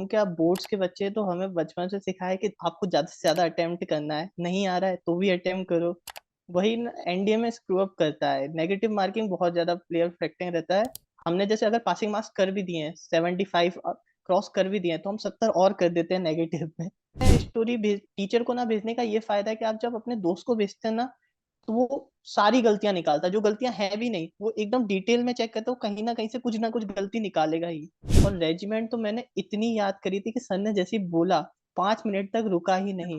क्योंकि आप बोर्ड्स के बच्चे हैं, तो हमें बचपन से सिखाया है कि आपको ज्यादा से ज्यादा अटेम्प्ट करना है, नहीं आ रहा है तो भी अटेम्प्ट करो। वही एनडीए में स्क्रू अप करता है, नेगेटिव मार्किंग बहुत ज्यादा प्लेयर अफेक्टिंग रहता है। हमने जैसे अगर पासिंग मार्क्स कर भी दिए हैं 75 क्रॉस कर भी दिए हैं, तो हम 70 और कर देते हैं नेगेटिव में। स्टोरी टीचर को ना भेजने का ये फायदा है कि आप जब अपने दोस्त को भेजते हैं ना, तो वो सारी गलतियां निकालता है, जो गलतियां हैं भी नहीं वो एकदम डिटेल में चेक करता है, वो कहीं ना कुछ गलती निकालेगा ही। और रेजिमेंट तो मैंने इतनी याद करी थी कि सर ने जैसे ही बोला 5 मिनट तक रुका ही नहीं।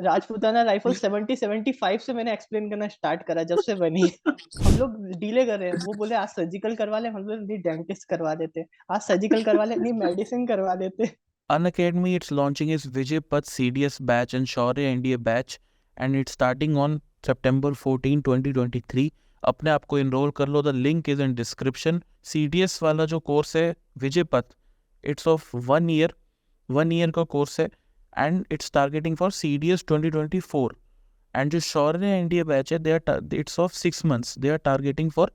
राजपूताना राइफल 75 से मैंने एक्सप्लेन करना स्टार्ट करा जब से बनी है। हम लोग डीले कर रहे हैं, वो बोले आज सर्जिकल करवा ले, हम लोग नहीं डेंटिस्ट करवा देते, आज सर्जिकल करवा ले, नहीं मेडिसिन करवा देते। Unacademy, it's launching its Vijay Path CDS batch and Shaurya NDA batch, and it's starting on September 14, 2023. अपने आप को enroll कर लो, the link is in description. CDS वाला जो कोर्स है विजय पथ, it's of 1 year का कोर्स है, and it's targeting for CDS 2024. And जो शौर्य NDA बैच है, it's of 6 months, they are targeting for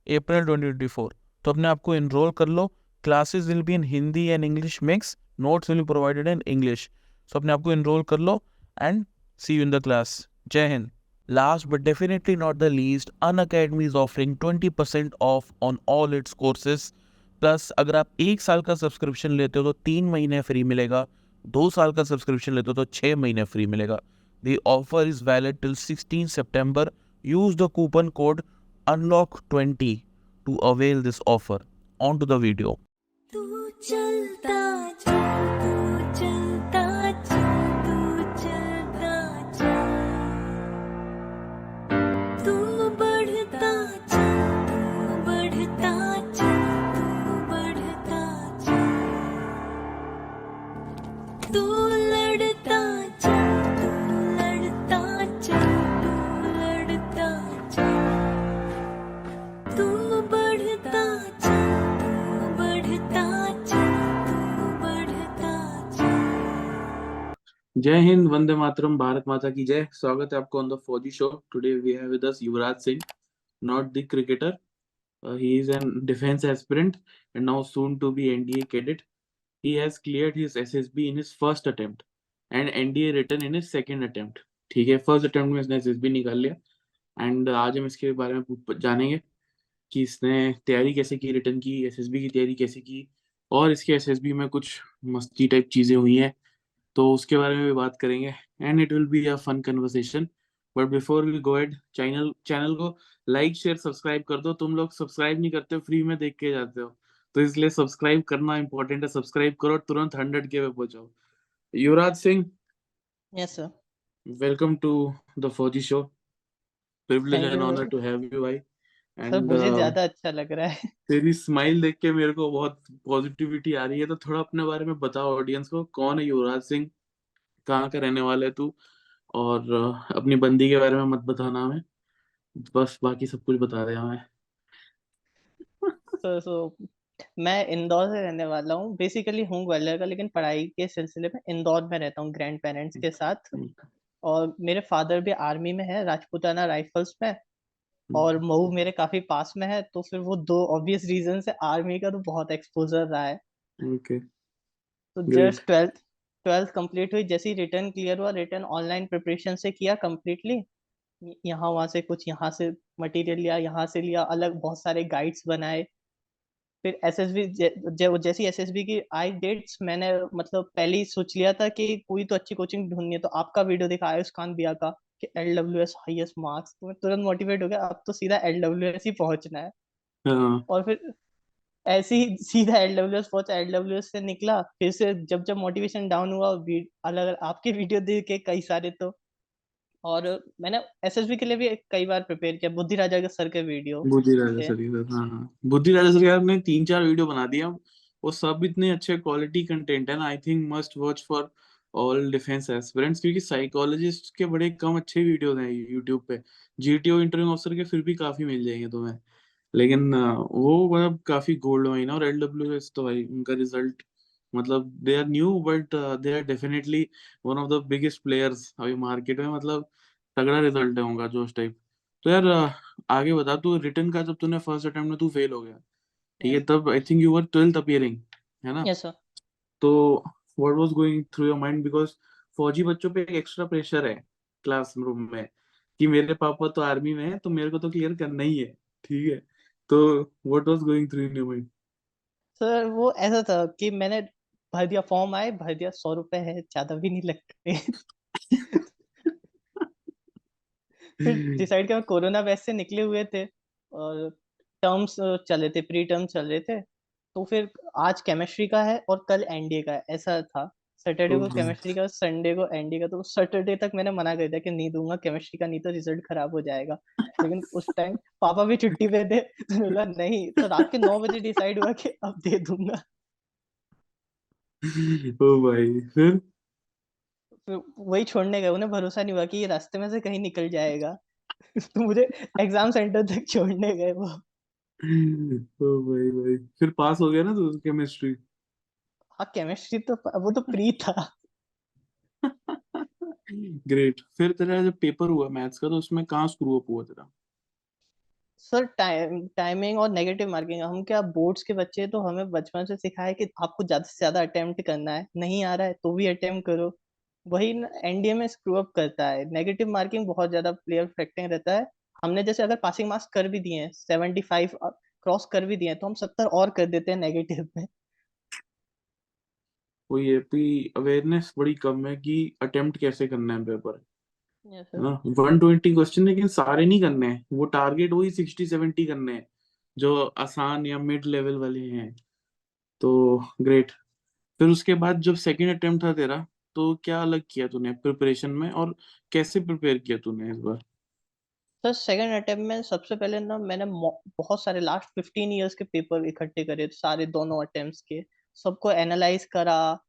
April 2024. तो अपने आप को enroll कर लो. Classes will be in Hindi and English mix. Notes will be provided in English. So अपने आप को enroll कर लो and see you in the class. जय Hind. Last but definitely not the least, Unacademy is offering 20% off on all its courses. Plus अगर आप 1 साल का subscription लेते हो तो 3 महीने फ्री मिलेगा, 2 साल का सब्सक्रिप्शन लेते हो तो 6 महीने फ्री मिलेगा. The offer is valid till 16 September. Use the coupon code UNLOCK20 to avail this offer. On to the video. तू चलता जा, तू चलता जा, तू चलता जा, तू बढ़ता जा, तू बढ़ता जा, तू बढ़ता जा, तू लड़ता जा, तू लड़ता जा, तू लड़ता जा, तू बढ़ता जा, तू बढ़ता जा, तू बढ़ता जा। जय हिंद, वंदे मातरम, भारत माता की जय। स्वागत है आपको on the Fauji show. Today we have with us Yuvraj Singh, not the cricketer. He is an defense aspirant and now soon to be NDA cadet. He has cleared his SSB in his first attempt and NDA written in his second attempt. ठीक है, first attempt में इसने SSB निकाल लिया and आज हम इसके बारे में जानेंगे कि इसने तैयारी कैसे की, रिटर्न की, SSB की तैयारी कैसे की और इसके SSB में कुछ मस्ती टाइप चीजें हुई हैं तो उसके बारे में भी बात करेंगे and it will be a fun conversation. But before we go ahead, channel को लाइक शेयर सब्सक्राइब कर दो। तुम लोग सब्सक्राइब नहीं करते हो, फ्री में देख के जाते हो, तो इसलिए सब्सक्राइब करना इंपॉर्टेंट है। सब्सक्राइब करो, तुरंत 100K पे पहुंचाओ। Yuvraj Singh, yes sir. Welcome to the Fauji show. Privilege thank and you honour sir. To have you भाई। सर एंड मुझे ज्यादा अच्छा लग रहा है। तेरी स्माइल देख के मेरे को बहुत पॉजिटिविटी आ रही है, तो थोड़ा अपने बारे में बताओ ऑडियंस को, कौन है युवराज सिंह, कहाँ का रहने वाला है तू, और अपनी बंदी के बारे में मत बताना हमें, बस बाकी सब कुछ बता दे हमें। सो मैं इंदौर से रहने वाला हूँ, बेसिकली हूँ ग्वालियर का, लेकिन पढ़ाई के सिलसिले में इंदौर में रहता हूँ ग्रैंड पेरेंट्स के साथ। और मेरे फादर भी आर्मी में है, राजपूताना राइफल्स में। और मऊ मेरे काफी पास में है, तो फिर वो दो ऑब्वियस रीजन से आर्मी का तो बहुत एक्सपोजर रहा है। ओके, तो ग्रेट। जस्ट ट्वेल्थ कंप्लीट हुई, जैसे ही रिटर्न क्लियर हुआ, रिटर्न ऑनलाइन प्रिपरेशन से किया कंप्लीटली। यहाँ वहां से कुछ यहाँ से मटेरियल लिया, यहाँ से लिया, अलग बहुत सारे गाइड्स बनाए। फिर एसएसबी जैसी एसएसबी की आई डेट्स, मैंने मतलब पहले ही सोच लिया था कि कोई तो अच्छी कोचिंग ढूंढनी है, तो आपका वीडियो देखा आयुष खान भैया का कि LWS हाईएस्ट मार्क्स, तो मैं तुरंत मोटिवेट हो गया, अब तो सीधा LWS ही पहुंचना है। हाँ, और फिर ऐसे ही सीधा LWS पहुंचा, LWS से निकला, फिर से जब जब मोटिवेशन डाउन हुआ, अलग अलग आपके वीडियो देख के कई सारे तो। और मैंने एसएसबी के लिए भी कई बार प्रिपेयर किया, बुद्धि राजा के सर के वीडियो बुद्धि राजा थे। सर के साथ, हाँ हाँ, बुद्धि राजा सर के साथ मैंने 3-4 वीडियो बना दिया। वो सब इतने अच्छे क्वालिटी कंटेंट है ना, I think must watch for all defence aspirants, क्योंकि साइकोलॉजिस्ट के बड़े कम अच्छे वीडियोस हैं यूट्यूब पे। जीटीओ इंटरव्यू ऑफिसर के फिर भी काफी मिल जाएंगे तुम्हें, लेकिन वो मतलब काफी गोल्ड माइन है। और LWS तो भाई उनका रिजल्ट, मतलब they are new but they are definitely one of the biggest players अभी मार्केट में। मतलब तगड़ा रिजल्ट है उनका, जोश टाइप। तो यार आगे बता, तू रिटर्न का जब तूने फर्स्ट अटेम्प्ट में तू फेल हो गया, ठीक है, यस तब I think you were 12th appearing, है ना? Yes sir. तो what was going through your mind, because फौजी बच्चों पे एक एक्स्ट्रा प्रेशर है क्लासरूम में कि मेरे पापा तो आर्मी में है तो मेरे को तो क्लियर करना ही है, ठीक है। तो what was going through in your mind? Sir वो ऐसा था कि मैंने भर दिया, फॉर्म आए भर दिया, 100 रुपए है, ज्यादा भी नहीं लगते। फिर डिसाइड किया, कोरोना बैच से निकले हुए थे और टर्म्स चल रहे थे, प्री टर्म चल रहे थे। तो फिर आज केमिस्ट्री का है और कल एनडीए का है, ऐसा था। सैटरडे को केमिस्ट्री का, संडे को एनडीए का। तो सैटरडे तक मैंने मना कर दिया कि नहीं दूंगा केमिस्ट्री का, नहीं तो रिजल्ट खराब हो जाएगा। लेकिन उस टाइम पापा भी छुट्टी पे थे, तो बोला नहीं, तो रात के 9 बजे डिसाइड हुआ कि अब दे दूंगा। ओ भाई, फिर? फिर वही छोड़ने गए, उन्हें भरोसा नहीं हुआ कि ये रास्ते में से कहीं निकल जाएगा। तो मुझे एग्जाम सेंटर तक छोड़ने गए वो। ओ भाई भाई, फिर पास हो गया ना तो केमिस्ट्री? हाँ, केमिस्ट्री तो वो तो प्री था। ग्रेट। फिर तेरा जब पेपर हुआ मैथ्स का तो उसमें कहाँ स्क्रू अप हुआ तेरा? सर टाइमिंग और नेगेटिव मार्किंग, हम क्या बोर्ड्स के बच्चे हैं, तो हमें बचपन से सिखाया कि आपको ज्यादा से ज्यादा अटेम्प्ट करना है, नहीं आ रहा है तो भी अटेम्प्ट करो। वही एनडीए में स्क्रू अप करता है, नेगेटिव मार्किंग बहुत ज्यादा प्लेयर अफेक्टिंग रहता है। हमने जैसे अगर पासिंग मार्क्स कर भी दिए हैं, 75 क्रॉस कर भी दिए हैं, तो हम 70 और कर देते हैं नेगेटिव में। वो ये भी अवेयरनेस बड़ी कम है कि अटेम्प्ट कैसे करना है पेपर, यस है सर। ना। 120 क्वेश्चन, लेकिन सारे नहीं करने हैं, वो टारगेट वही 60-70 करने हैं जो आसान या मिड लेवल वाले हैं। तो ग्रेट। फिर उसके बाद जब सेकंड अटेम्प्ट था तेरा, तो क्या अलग किया तूने प्रिपरेशन में, और कैसे प्रिपेयर किया तूने इस बार? सर सेकंड अटेम्प्ट में सबसे पहले ना मैंने बहुत सारे लास्ट 15 ईयर्स के पेपर इकट्ठे करे, सारे दोनों अटेम्प्ट्स के। सबको एनालाइज करा,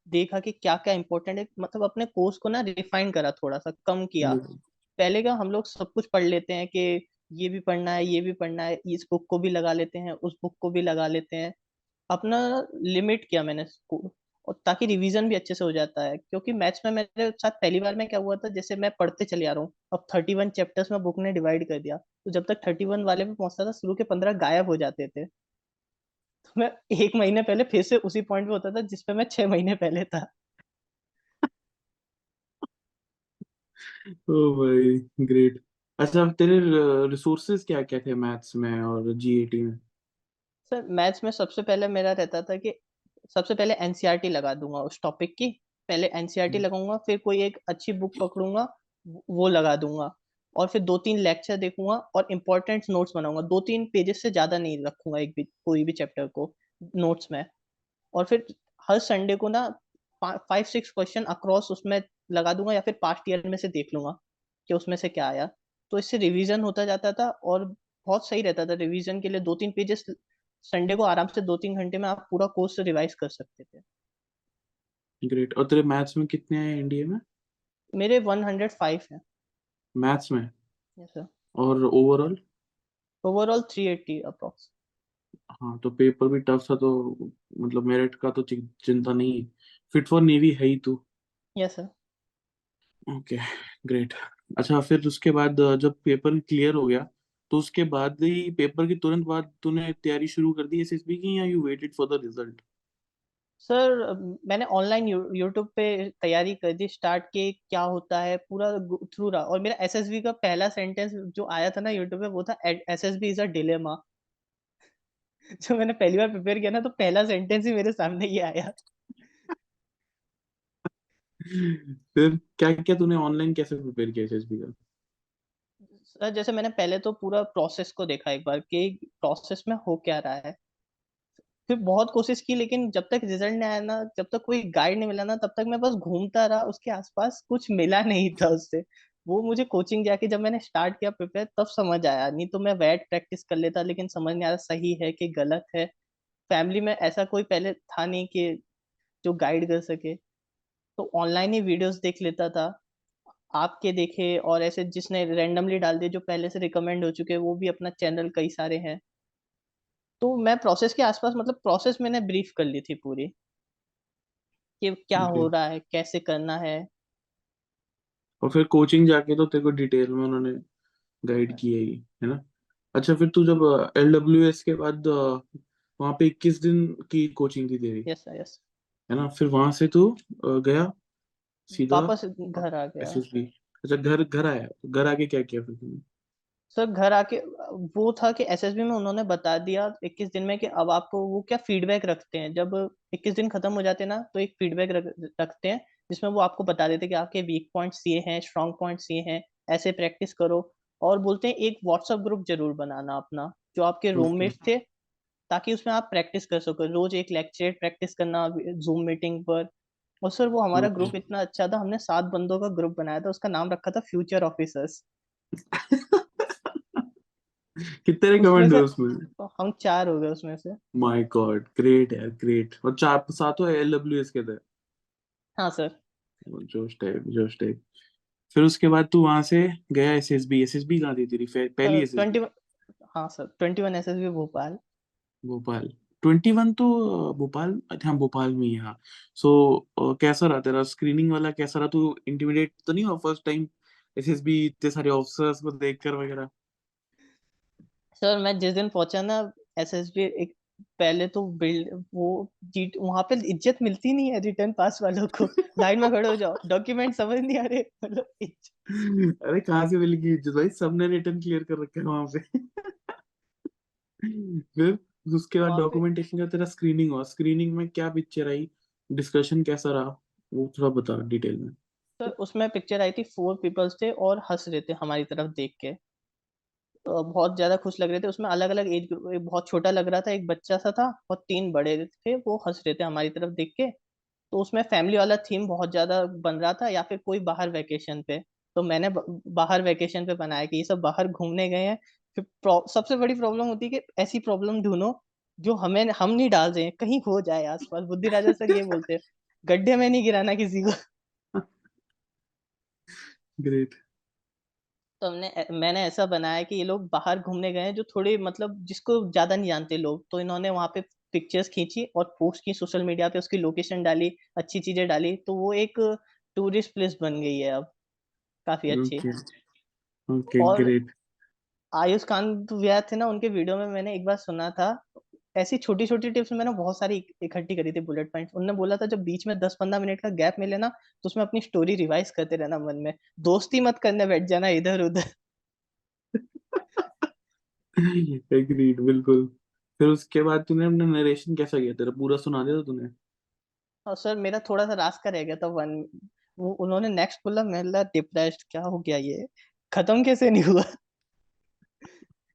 देखा कि क्या क्या इंपॉर्टेंट है, मतलब अपने कोर्स को ना रिफाइन करा, थोड़ा सा कम किया। पहले का हम लोग सब कुछ पढ़ लेते हैं कि ये भी पढ़ना है, ये भी पढ़ना है, इस बुक को भी लगा लेते हैं, उस बुक को भी लगा लेते हैं। अपना लिमिट किया मैंने इसको, और ताकि रिवीजन भी अच्छे से हो जाता है। क्योंकि मैथ्स में मेरे साथ पहली बार में क्या हुआ था, जैसे मैं पढ़ते चले आ रहा हूँ, अब 31 चैप्टर्स में बुक ने डिवाइड कर दिया, तो जब तक 31 वाले पे पहुंचता था, शुरू के 15 गायब हो जाते थे। तो मैं 1 महीने पहले फिर से उसी पॉइंट पे होता था जिसपे मैं 6 महीने पहले था। ओ भाई, ग्रेट। अच्छा, तेरे रिसोर्सेज क्या क्या थे मैथ्स में और जीएटी में? सर मैथ्स में सबसे पहले मेरा रहता था कि सबसे पहले एनसीईआरटी लगा दूंगा उस टॉपिक की। पहले एनसीईआरटी लगाऊंगा, फिर कोई एक अच्छी बुक पकड़ूंगा, वो लगा दूंगा। और फिर 2-3 लेक्चर देखूंगा और इम्पोर्टेंट नोट्स बनाऊंगा, 2-3 पेजेस से ज्यादा नहीं रखूंगा एक भी कोई भी चैप्टर को नोट्स में। और फिर हर संडे को ना 5-6 क्वेश्चन अक्रॉस उसमें लगा दूंगा, या फिर पास्ट ईयर में से देख लूंगा कि उसमें से क्या आया। तो इससे रिवीजन होता जाता था और बहुत सही रहता था रिवीजन के लिए। 2-3 पेजेस संडे को आराम से 2-3 घंटे में आप पूरा कोर्स रिवाइज कर सकते थे। ग्रेट। और तेरे मैथ्स में कितने आए इंडिया में? मेरे 105 है। मैथ्स में? Yes sir. और ओवरऑल? Overall 380 approx. हाँ, तो पेपर भी टफ था तो मतलब मेरिट का तो चिंता नहीं, फिट फॉर नेवी है ही तू। Yes sir. Okay, great. अच्छा, फिर उसके बाद जब पेपर क्लियर हो गया, तो उसके बाद ही पेपर के तुरंत बाद तूने तैयारी शुरू कर दी एसएसबी की, या you waited for the result? Sir मैंने ऑनलाइन यूट्यूब पे तैयारी कर दी, स्टार्ट की क्या होता है पूरा थ्रू रहा। और मेरा एसएसबी का पहला सेंटेंस जो आया था ना यूट्यूब पे, वो था एसएसबी इज अ डिलेमा। जो मैंने पहली बार प्रिपेयर किया ना, तो पहला सेंटेंस ही मेरे सामने ये आया। फिर क्या क्या तूने ऑनलाइन कैसे प्रिपेयर किया एसएसबी का? सर जैसे मैंने पहले तो पूरा प्रोसेस को देखा एक बार कि प्रोसेस में हो क्या रहा है। फिर बहुत कोशिश की, लेकिन जब तक रिजल्ट नहीं आया ना, जब तक कोई गाइड नहीं मिला ना, तब तक मैं बस घूमता रहा उसके आसपास, कुछ मिला नहीं था उससे। वो मुझे कोचिंग जाके जब मैंने स्टार्ट किया प्रिपेयर, तब समझ आया। नहीं तो मैं वेट प्रैक्टिस कर लेता, लेकिन समझ नहीं आ रहा सही है कि गलत है। फैमिली में ऐसा कोई पहले था नहीं कि जो गाइड कर सके, तो ऑनलाइन ही वीडियोस देख लेता था। आपके देखे और ऐसे जिसने रैंडमली डाल दिए, जो पहले से रिकमेंड हो चुके हैं, वो भी अपना चैनल कई सारे हैं। तो मैं प्रोसेस के आसपास, मतलब प्रोसेस मैंने ब्रीफ कर ली थी पूरी, कि क्या हो ग्रेट। रहा है, कैसे करना है। और फिर कोचिंग जाके तो तेरे को डिटेल में उन्होंने गाइड किया ही, है ना। अच्छा, फिर तू जब एलडब्ल्यूएस के बाद वहाँ पे 21 दिन की कोचिंग थी तेरी, यस सर, यस। है ना? फिर वहां से तू गया सीधा वापस घर आ गया। एसएसबी। अच्छा, घर घर आया, तो घर आके क्या किया फिर तुमने? सर घर आके वो था कि एसएसबी में उन्होंने बता दिया 21 दिन में कि अब आपको वो क्या फीडबैक रखते हैं, जब 21 दिन खत्म हो जाते हैं ना तो एक फीडबैक रखते हैं, जिसमें वो आपको बता देते हैं कि आपके वीक पॉइंट्स ये हैं, स्ट्रॉन्ग पॉइंट्स ये हैं, ऐसे प्रैक्टिस करो। और बोलते हैं एक व्हाट्सएप ग्रुप जरूर बनाना अपना, जो आपके ओके। रूममेट्स थे, ताकि उसमें आप प्रैक्टिस कर सको, रोज एक लेक्चर प्रैक्टिस करना जूम मीटिंग पर। और सर वो हमारा ओके। ग्रुप इतना अच्छा था, हमने 7 बंदों का ग्रुप बनाया था, उसका नाम रखा था फ्यूचर ऑफिसर्स। कितने उसमें रिकमेंड से हुए उसमें? हम 4 हो गए उसमें से। माय गॉड, ग्रेट यार, ग्रेट। और चार सातों एलडब्ल्यूएस के थे? हाँ सर। जोश टाइप, जोश टाइप। फिर उसके बाद तू वहां से गया एसएसबी। एसएसबी कहाँ थी तेरी? पहली ट्वेंटी एसएसबी? हाँ सर, 21 एसएसबी भोपाल। भोपाल। 21 तो भोपाल, अच्छा हाँ, भोपाल में ही है, हाँ। सो कैसा रहा तेरा स्क्रीनिंग वाला? कैसा रहा? तू इंटिमिडेट तो नहीं हुआ फर्स्ट टाइम एसएसबी इतने सारे ऑफिसर्स को देखकर वगैरह? सर मैं जिस दिन पहुंचा ना एसएसबी, एक पहले तो बिल्ड वो जीट वहां पे इज्जत मिलती नहीं है रिटर्न पास वालों को। लाइन में खड़े हो जाओ, डॉक्यूमेंट समझ नहीं आ रहे, मतलब अरे कहाँ से मिलेगी इज्जत भाई, सबने रिटर्न क्लियर कर रखा है वहां पे। फिर उसके बाद वहां पे। डॉक्यूमेंटेशन का तेरा स्क्रीनिंग हुआ। स्क्रीनिंग में क्या पिक्चर आई? डिस्कशन कैसा रहा? वो थोड़ा बता डिटेल में। सर उसमें पिक्चर आई थी, 4 पीपल्स थे और हंस रहे थे हमारी तरफ देख के, तो बहुत ज्यादा खुश लग रहे थे। उसमें अलग अलग एज ग्रुप, एक बहुत छोटा लग रहा था, एक बच्चा सा था, और 3 बड़े थे, वो हंस रहे थे हमारी तरफ देख के। तो उसमें फैमिली वाला थीम बहुत ज्यादा बन रहा था, या फिर कोई बाहर वेकेशन पे। तो मैंने बाहर वेकेशन पे बनाया कि ये सब बाहर घूमने गए हैं। फिर सबसे बड़ी प्रॉब्लम होती है कि ऐसी प्रॉब्लम ढूंढो जो हम नहीं डाल रहे हैं, कहीं हो जाए आसपास। बुद्धि राजा सर ये बोलते हैं, गड्ढे में नहीं गिराना किसी को। ग्रेट। तो मैंने ऐसा बनाया कि ये लोग बाहर घूमने गए हैं, जो थोड़े मतलब जिसको ज्यादा नहीं जानते लोग, तो इन्होंने वहां पे पिक्चर्स खींची और पोस्ट की सोशल मीडिया पे, उसकी लोकेशन डाली, अच्छी चीजें डाली, तो वो एक टूरिस्ट प्लेस बन गई है अब, काफी अच्छी। ओके। ओके, और ग्रेट। आयुष खान भैया थे ना, उनके वीडियो में मैंने एक बार सुना था, ऐसी छोटी छोटी टिप्स मैंने बहुत सारी इकट्ठी करी थी, बुलेट पॉइंट्स। उन्होंने बोला था जब बीच में 10-15 मिनट का गैप मिले ना, तो उसमें अपनी स्टोरी रिवाइज करते रहना मन में, दोस्ती मत करने बैठ जाना इधर उधर। एग्रीड, बिल्कुल। फिर उसके बाद तूने अपना नरेशन कैसा किया? तेरा पूरा सुना दिया था तूने? और सर मेरा थोड़ा सा रास्ता रह गया था वन, वो उन्होंने नेक्स्ट बोला, मैं डिप्रेस्ड, क्या हो गया ये, खत्म कैसे नहीं हुआ।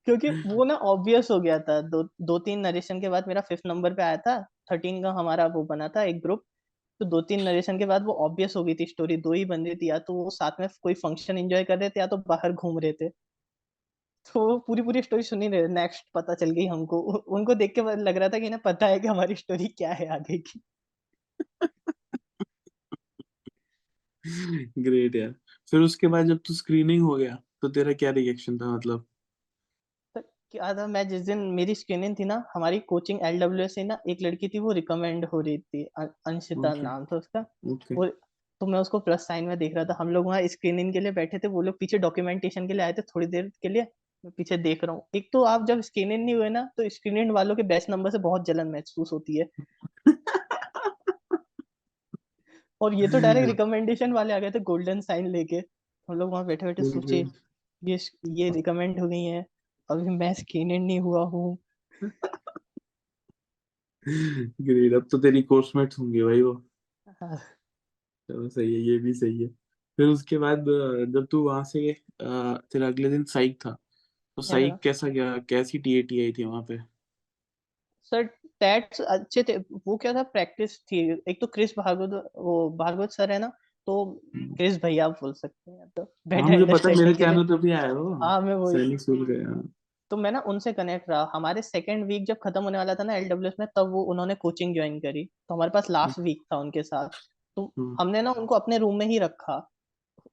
क्योंकि वो ना ऑब्वियस हो गया था, दो तीन नरेशन के बाद मेरा 5th नंबर पे आया था। 13 का हमारा वो बना था एक ग्रुप। तो 2-3 नरेशन के बाद वो ऑब्वियस हो गई थी स्टोरी, 2 ही बंदे थे, या तो वो साथ में कोई फंक्शन एंजॉय कर रहे थे, या तो बाहर घूम रहे थे। तो वो पूरी पूरी स्टोरी सुनी रहे, नेक्स्ट पता चल गई हमको। उनको देख के लग रहा था कि इन्हें पता है कि हमारी स्टोरी क्या है आगे की। ग्रेट यार। फिर उसके बाद जब तू स्क्रीनिंग हो गया तो तेरा क्या रिएक्शन था, मतलब? तो क्या था, मैं जिस दिन मेरी स्क्रीनिंग थी ना, हमारी कोचिंग एलडब्ल्यूएस से ना एक लड़की थी, वो रिकमेंड हो रही थी, अंशिता ओके। नाम था उसका। ओके। वो, तो मैं उसको प्लस साइन में देख रहा था, हम लोग वहाँ स्क्रीनिंग के लिए बैठे थे, वो लोग पीछे डॉक्यूमेंटेशन के लिए आए थे थोड़ी देर के लिए। मैं पीछे देख रहा हूँ, एक तो आप जब स्क्रीनिंग नहीं हुए ना, तो स्क्रीनिंग वालों के बेस्ट नंबर से बहुत जलन महसूस होती है। और ये तो डायरेक्ट रिकमेंडेशन वाले आ गए थे गोल्डन साइन लेके। हम लोग वहां बैठे बैठे सोचे, ये ये रिकमेंड हो गई है, अभी मैं स्क्रीनिंग नहीं हुआ हूँ। ग्रेट, अब तो तेरी कोर्समेट्स होंगे भाई वो। हाँ, चलो सही है, ये भी सही है। फिर उसके बाद जब तू वहां से तेरा अगले दिन साइक था, तो है। साइक कैसा गया? कैसी टीएटी आई थी वहां पे? सर टैट्स अच्छे थे। वो क्या था, प्रैक्टिस थी। एक तो क्रिस भार्गव, वो भार्गवत सर है ना, तो क्रिस भैया आप बोल सकते हैं, तो हाँ, बेटर मुझे पता है, मेरे अंडरस्टैंडिंग के लिए। चैनल पे भी आया वो। हाँ मैं वही। सैनिक स्कूल गया। तो मैं ना उनसे कनेक्ट रहा, हमारे सेकेंड वीक जब खत्म होने वाला था ना एलडब्ल्यूएस में, तब वो उन्होंने कोचिंग ज्वाइन करी, तो हमारे पास लास्ट वीक था उनके साथ। तो हम्म। हमने ना उनको अपने रूम में ही रखा,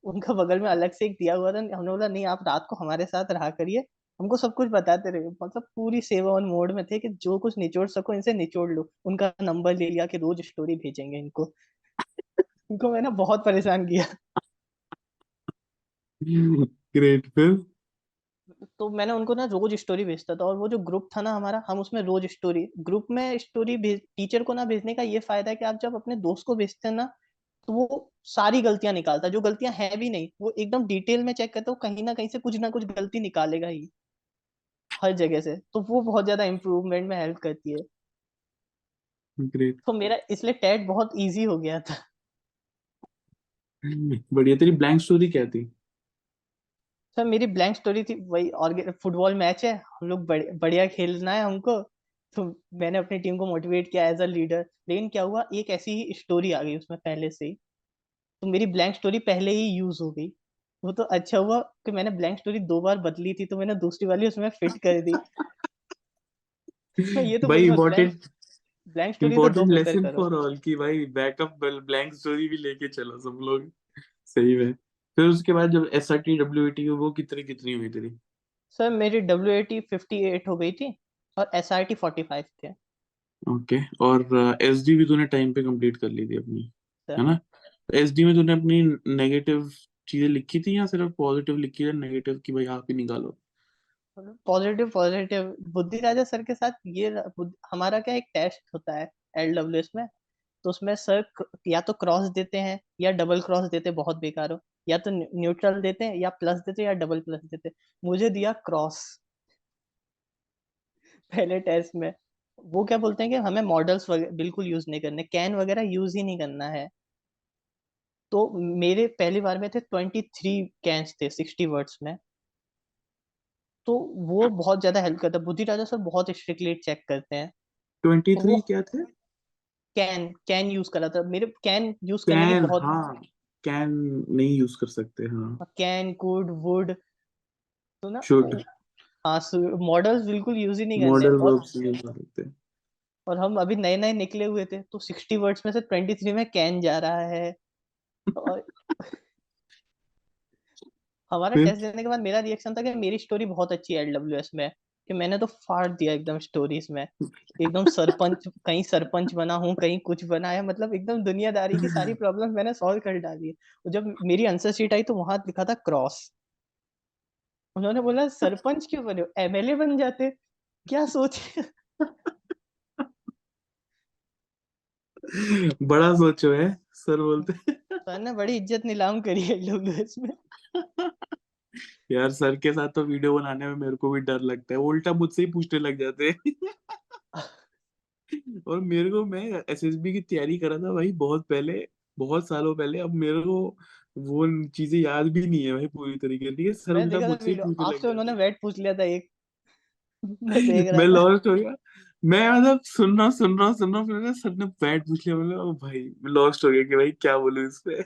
उनका बगल में अलग से एक दिया हुआ था। हमने बोला नहीं, आप रात को हमारे साथ रहा करिए, हमको सब कुछ बताते रहे। मतलब पूरी सेवा ऑन मोड में थे कि जो कुछ निचोड़ सको इनसे निचोड़ लो। उनका नंबर ले लिया कि रोज स्टोरी भेजेंगे इनको। इनको मैंने बहुत परेशान किया। ग्रेट। फिर? तो मैंने उनको ना रोज स्टोरी भेजता था, और वो जो ग्रुप था ना हमारा, हम उसमें रोज स्टोरी, ग्रुप में स्टोरी भेज, टीचर को ना भेजने का ये फायदा है कि आप जब अपने दोस्त को भेजते हैं ना, तो वो सारी गलतियां निकालता है, जो गलतियां हैं भी नहीं वो एकदम डिटेल में चेक करता है, वो कहीं ना कहीं से कुछ ना कुछ गलती निकालेगा ही हर जगह से, तो वो बहुत ज्यादा इम्प्रूवमेंट में हेल्प करती है। ग्रेट। तो मेरा इसलिए टेट बहुत इजी हो गया था। बढ़िया। तेरी ब्लैंक स्टोरी क्या थी? सर मेरी ब्लैंक स्टोरी थी वही, और फुटबॉल मैच है, हम लोग बढ़िया खेलना है हमको, तो मैंने अपनी टीम को मोटिवेट किया एज अ लीडर, लेकिन क्या हुआ, एक ऐसी ही स्टोरी आ गई उसमें पहले से ही, तो मेरी ब्लैंक स्टोरी पहले ही यूज हो गई। वो तो अच्छा हुआ कि मैंने ब्लैंक स्टोरी 2 बार बदली थी, तो मैंने दूसरी वाली उसमें फिट कर दी। मैं ये तो भाई बोलूंगा, ब्लैंक इम्पोर्टेंट, ब्लैंक स्टोरी तो दो इम्पोर्टेंट प्रिफर लेसन करो। फॉर ऑल की भाई बैकअप ब्लैंक स्टोरी भी लेके चलो सब लोग। सही में। फिर उसके बाद जब S R T W T वो कितनी कितनी हुई तेरी? सर मेरी WAT 58 हो गई थी, और SRT 45 थे। ओके। और एस डी भी तूने टाइम पे कंप्लीट कर ली थी अपनी, सर है ना? एस डी में तूने अपनी नेगेटिव चीजें लिखी थी या सिर्फ पॉजिटिव लिखी है, नेगेटिव की भाई आप ही निकालो? पॉजिटिव पॉजिटिव, बुद्धि राजा सर के साथ ये हमारा क्या एक टेस्ट होता है LWS में, तो उसमें सर या तो क्रॉस देते हैं या डबल क्रॉस देते हैं, बहुत बेकार हो, या तो न्यूट्रल देते हैं या प्लस देते हैं या डबल प्लस देते हैं, मुझे दिया क्रॉस पहले टेस्ट में। वो क्या बोलते हैं कि हमें मॉडल्स बिल्कुल यूज नहीं करने, कैन वगैरह यूज ही नहीं करना है। तो मेरे पहली बार में थे 23 कैन्स थे 60 वर्ड्स में, तो वो बहुत ज्यादा हेल्प करता है, बुद्धि राजा सर बहुत स्ट्रिक्टली चेक करते हैं। ट्वेंटी तो वो थ्री क्या थे? कैन कैन यूज करा था, मेरे कैन यूज करने की कैन, बहुत, हाँ। कैन नहीं यूज कर सकते, हाँ। कैन कुड वुड, तो ना शुड। हाँ, मॉडल्स बिल्कुल यूज ही नहीं करने। मॉडल और वर्ब्स नहीं कर सकते। हम अभी नए नए निकले हुए थे, तो 60 वर्ड्स में से 23 में कैन जा रहा है। और हमारा फिर टेस्ट देने के बाद मेरा रिएक्शन था कि मेरी स्टोरी बहुत अच्छी है LWS में, कि मैंने तो फाड़ दिया एकदम स्टोरीज में, एकदम सरपंच, कहीं सरपंच बना हूँ, कहीं कुछ बना है, मतलब एकदम दुनियादारी की सारी प्रॉब्लम मैंने सॉल्व कर डाली है। और जब मेरी आंसर शीट आई तो वहां लिखा था क्रॉस। उन्होंने बोला सरपंच क्यों बने हो, MLA बन जाते, क्या सोचे। बड़ा सोचो है, सर बोलते। सर ने बड़ी इज्जत नीलाम करी है LWS में। यार सर के साथ तो वीडियो बनाने में मेरे को भी डर लगता है, वो उल्टा मुझसे ही पूछने लग जाते हैं। और मेरे को, मैं एसएसबी की तैयारी करा था भाई बहुत पहले, बहुत सालों पहले। अब मेरे को वो चीजें याद भी नहीं है भाई पूरी तरीके से, ये सर मैं उल्टा देखा था मुझसे ही वीडियो, पूछने लग आपसे उन्होंने जाते वेट पूछ लिया था एक, मैं देख हैं। रहा मैं था। लॉस्ट हो गया। मैं मतलब सुन रहा हूँ, फिर ना सर ने बैठ पूछ लिया, मतलब ओ भाई लॉस्ट हो गया कि भाई क्या बोलूं इस पे।